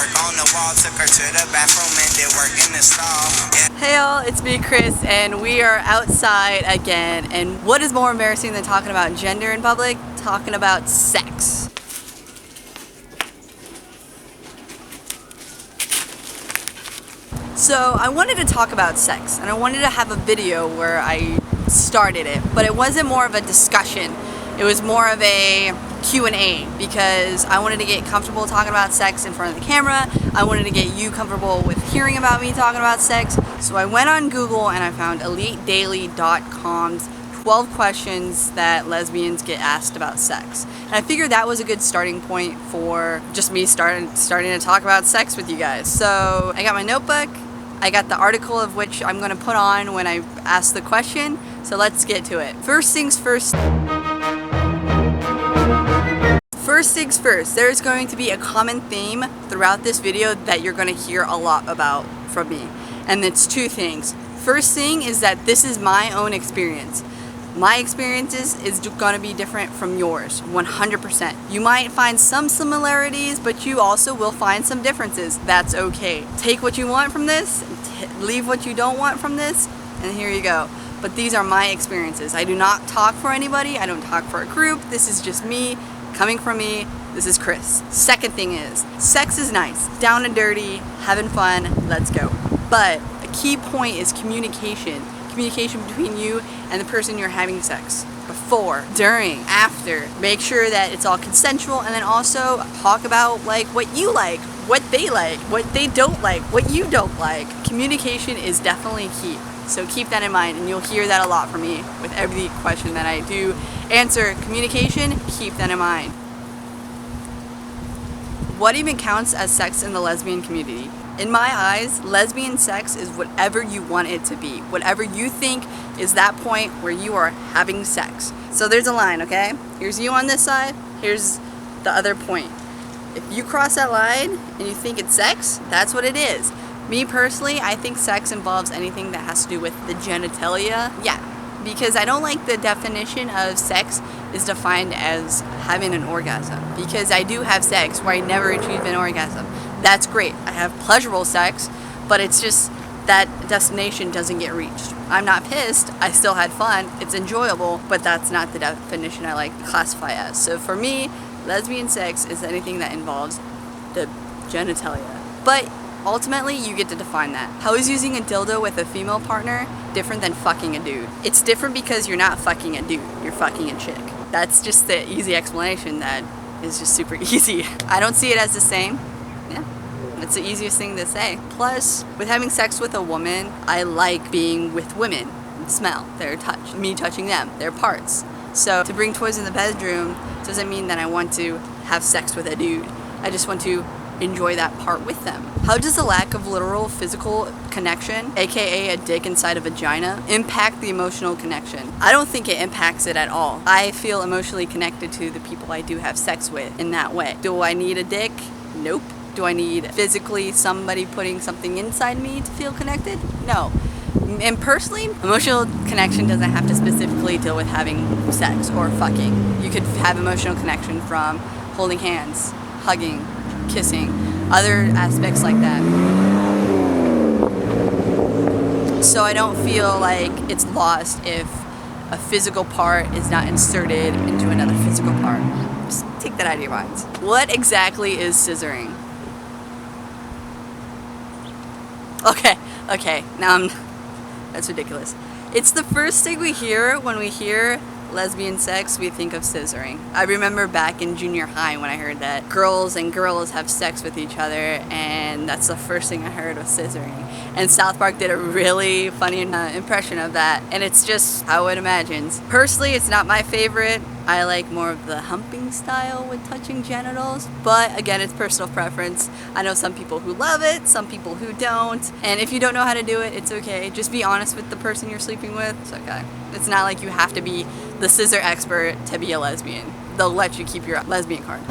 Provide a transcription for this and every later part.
work on the wall, took her to the bathroom and did work in the stall. Yeah. Hey y'all, it's me, Chris, and we are outside again. And what is more embarrassing than talking about gender in public? Talking about sex. So I wanted to talk about sex, and I wanted to have a video where I started it, but it wasn't more of a discussion. It was more of a Q&A, because I wanted to get comfortable talking about sex in front of the camera. I wanted to get you comfortable with hearing about me talking about sex. So I went on Google and I found EliteDaily.com's 12 questions that lesbians get asked about sex. And I figured that was a good starting point for just me starting to talk about sex with you guys. So I got my notebook. I got the article of which I'm going to put on when I ask the question. So let's get to it. First things first. First things first, there's going to be a common theme throughout this video that you're going to hear a lot about from me. And it's two things. First thing is that this is my own experience. My experiences is going to be different from yours, 100%. You might find some similarities, but you also will find some differences. That's okay. Take what you want from this, leave what you don't want from this, and here you go. But these are my experiences. I do not talk for anybody. I don't talk for a group. This is just me. Coming from me, this is Chris. Second thing is, sex is nice, down and dirty, having fun, let's go. But a key point is communication. Communication between you and the person you're having sex. Before, during, after. Make sure that it's all consensual, and then also talk about like what you like, what they don't like, what you don't like. Communication is definitely key. So keep that in mind, and you'll hear that a lot from me with every question that I do answer. Communication, keep that in mind. What even counts as sex in the lesbian community? In my eyes, lesbian sex is whatever you want it to be. Whatever you think is that point where you are having sex. So there's a line, okay? Here's you on this side, here's the other point. If you cross that line and you think it's sex, that's what it is. Me personally, I think sex involves anything that has to do with the genitalia. Yeah, because I don't like the definition of sex is defined as having an orgasm. Because I do have sex where I never achieve an orgasm. That's great. I have pleasurable sex, but it's just that destination doesn't get reached. I'm not pissed. I still had fun. It's enjoyable, but that's not the definition I like to classify as. So for me, lesbian sex is anything that involves the genitalia. But ultimately, you get to define that. How is using a dildo with a female partner different than fucking a dude? It's different because you're not fucking a dude, you're fucking a chick. That's just the easy explanation that is just super easy. I don't see it as the same. Yeah, it's the easiest thing to say. Plus, with having sex with a woman, I like being with women. Smell, their touch, me touching them, their parts. So to bring toys in the bedroom doesn't mean that I want to have sex with a dude. I just want to enjoy that part with them. How does the lack of literal physical connection, aka a dick inside a vagina, impact the emotional connection? I don't think it impacts it at all. I feel emotionally connected to the people I do have sex with in that way. Do I need a dick? Nope. Do I need physically somebody putting something inside me to feel connected? No. And personally, emotional connection doesn't have to specifically deal with having sex or fucking. You could have emotional connection from holding hands, hugging, kissing, other aspects like that. So I don't feel like it's lost if a physical part is not inserted into another physical part. Just take that out of your minds. What exactly is scissoring? Okay, now that's ridiculous. It's the first thing we hear when we hear lesbian sex, we think of scissoring. I remember back in junior high when I heard that girls and girls have sex with each other, and that's the first thing I heard was scissoring. And South Park did a really funny impression of that, and it's just how it imagines. Personally, it's not my favorite. I like more of the humping style with touching genitals, but again, it's personal preference. I know some people who love it, some people who don't, and if you don't know how to do it, it's okay. Just be honest with the person you're sleeping with. It's okay. It's not like you have to be the scissor expert to be a lesbian. They'll let you keep your lesbian card.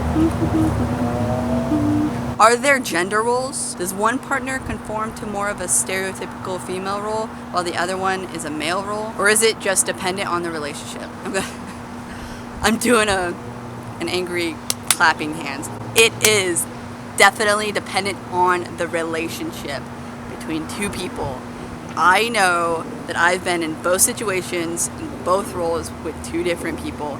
Are there gender roles? Does one partner conform to more of a stereotypical female role while the other one is a male role? Or is it just dependent on the relationship? I'm doing an angry clapping hands. It is definitely dependent on the relationship between two people. I know that I've been in both situations, in both roles with two different people,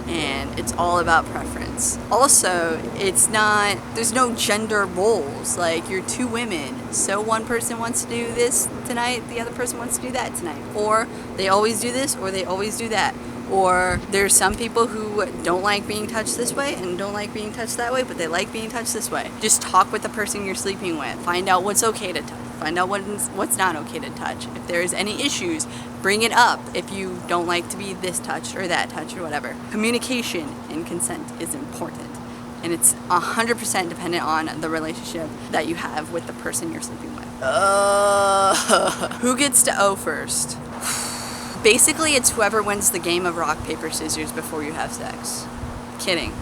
and it's all about preference. Also, there's no gender roles. Like, you're two women, so one person wants to do this tonight, the other person wants to do that tonight. Or they always do this, or they always do that. Or there's some people who don't like being touched this way and don't like being touched that way, but they like being touched this way. Just talk with the person you're sleeping with. Find out what's okay to touch. Find out what's not okay to touch. If there's any issues, bring it up if you don't like to be this touched or that touched or whatever. Communication and consent is important. And it's 100% dependent on the relationship that you have with the person you're sleeping with. Who gets to O first? Basically, it's whoever wins the game of rock, paper, scissors before you have sex. Kidding.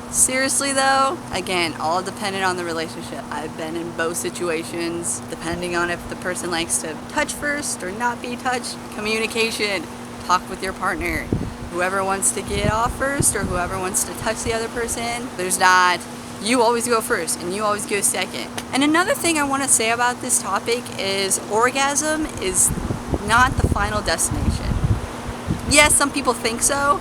Seriously though, again, all dependent on the relationship. I've been in both situations, depending on if the person likes to touch first or not be touched. Communication. Talk with your partner. Whoever wants to get off first or whoever wants to touch the other person, there's not, you always go first and you always go second. And another thing I want to say about this topic is orgasm is not the final destination. Yes, some people think so,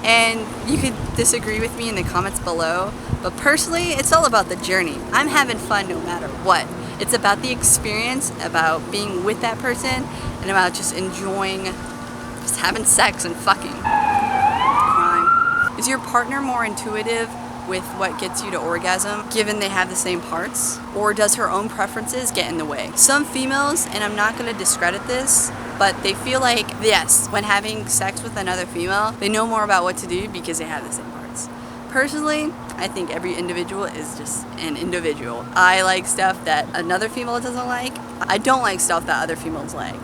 and you could disagree with me in the comments below, but personally, it's all about the journey. I'm having fun no matter what. It's about the experience, about being with that person, and about just enjoying, just having sex and fucking. Crime. Is your partner more intuitive with what gets you to orgasm, given they have the same parts? Or does her own preferences get in the way? Some females, and I'm not going to discredit this, but they feel like, yes, when having sex with another female, they know more about what to do because they have the same parts. Personally, I think every individual is just an individual. I like stuff that another female doesn't like. I don't like stuff that other females like.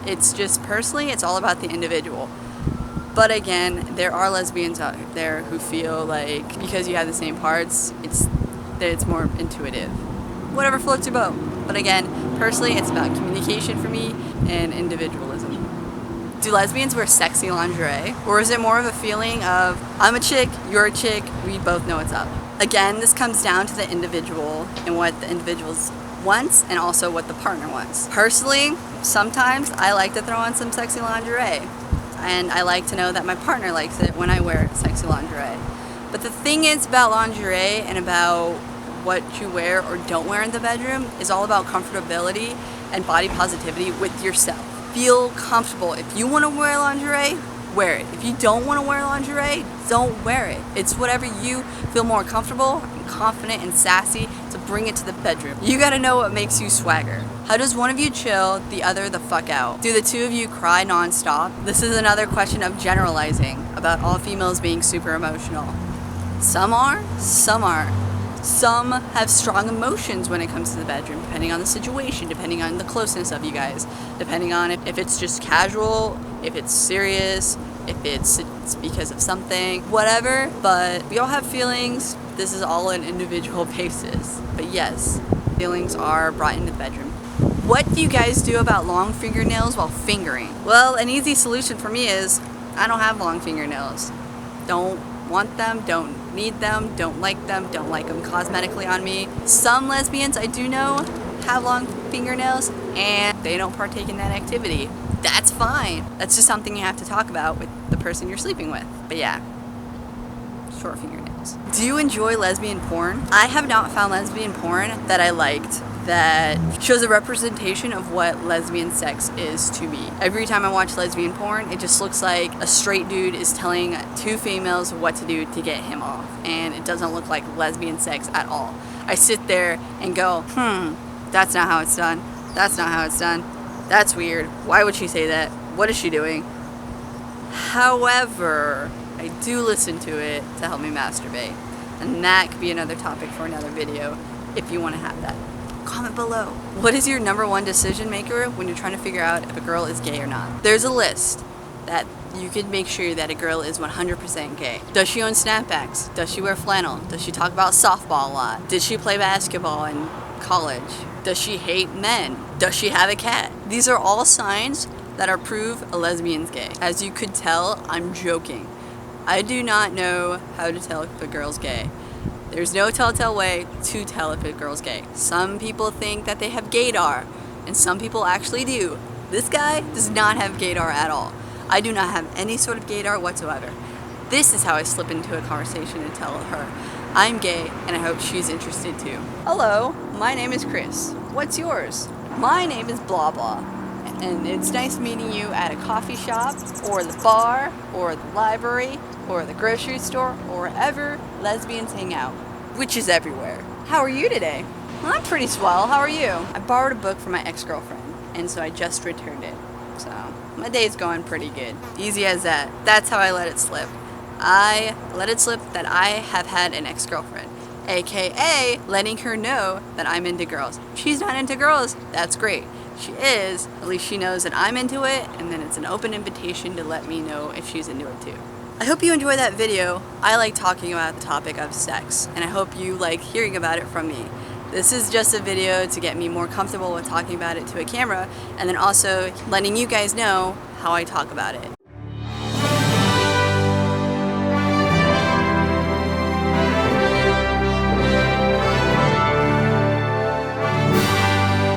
It's just, personally, it's all about the individual. But again, there are lesbians out there who feel like because you have the same parts, it's more intuitive. Whatever floats your boat. But again, personally, it's about communication for me and individualism. Do lesbians wear sexy lingerie? Or is it more of a feeling of, I'm a chick, you're a chick, we both know what's up? Again, this comes down to the individual and what the individual wants and also what the partner wants. Personally, sometimes I like to throw on some sexy lingerie. And I like to know that my partner likes it when I wear sexy lingerie. But the thing is about lingerie and about what you wear or don't wear in the bedroom is all about comfortability and body positivity with yourself. Feel comfortable. If you want to wear lingerie, wear it. If you don't want to wear lingerie, don't wear it. It's whatever you feel more comfortable and confident and sassy to bring it to the bedroom. You gotta know what makes you swagger. How does one of you chill, the other the fuck out? Do the two of you cry non-stop? This is another question of generalizing about all females being super emotional. Some are, some aren't. Some have strong emotions when it comes to the bedroom, depending on the situation, depending on the closeness of you guys, depending on if it's just casual, if it's serious, if it's because of something, whatever. But we all have feelings. This is all an individual basis. But yes, feelings are brought into the bedroom. What do you guys do about long fingernails while fingering? Well, an easy solution for me is I don't have long fingernails. Don't want them, don't need them, don't like them cosmetically on me. Some lesbians I do know have long fingernails and they don't partake in that activity. That's fine. That's just something you have to talk about with the person you're sleeping with. But yeah, short fingernails. Do you enjoy lesbian porn? I have not found lesbian porn that I liked that shows a representation of what lesbian sex is to me. Every time I watch lesbian porn, it just looks like a straight dude is telling two females what to do to get him off, and it doesn't look like lesbian sex at all. I sit there and go, that's not how it's done. That's not how it's done. That's weird. Why would she say that? What is she doing? However, I do listen to it to help me masturbate, and that could be another topic for another video if you want to have that. Comment below. What is your #1 decision maker when you're trying to figure out if a girl is gay or not? There's a list that you could make sure that a girl is 100% gay. Does she own snapbacks? Does she wear flannel? Does she talk about softball a lot? Did she play basketball in college? Does she hate men? Does she have a cat? These are all signs that are proof a lesbian's gay. As you could tell, I'm joking. I do not know how to tell if a girl's gay. There's no telltale way to tell if a girl's gay. Some people think that they have gaydar, and some people actually do. This guy does not have gaydar at all. I do not have any sort of gaydar whatsoever. This is how I slip into a conversation and tell her I'm gay, and I hope she's interested too. Hello, my name is Chris. What's yours? My name is Blah Blah, and it's nice meeting you at a coffee shop, or the bar, or the library, or the grocery store, or wherever lesbians hang out, which is everywhere. How are you today? Well, I'm pretty swell. How are you? I borrowed a book from my ex-girlfriend, and so I just returned it. So my day's going pretty good. Easy as that. That's how I let it slip. I let it slip that I have had an ex-girlfriend, aka letting her know that I'm into girls. If she's not into girls, that's great. She is, at least she knows that I'm into it, and then it's an open invitation to let me know if she's into it too. I hope you enjoyed that video. I like talking about the topic of sex, and I hope you like hearing about it from me. This is just a video to get me more comfortable with talking about it to a camera, and then also letting you guys know how I talk about it.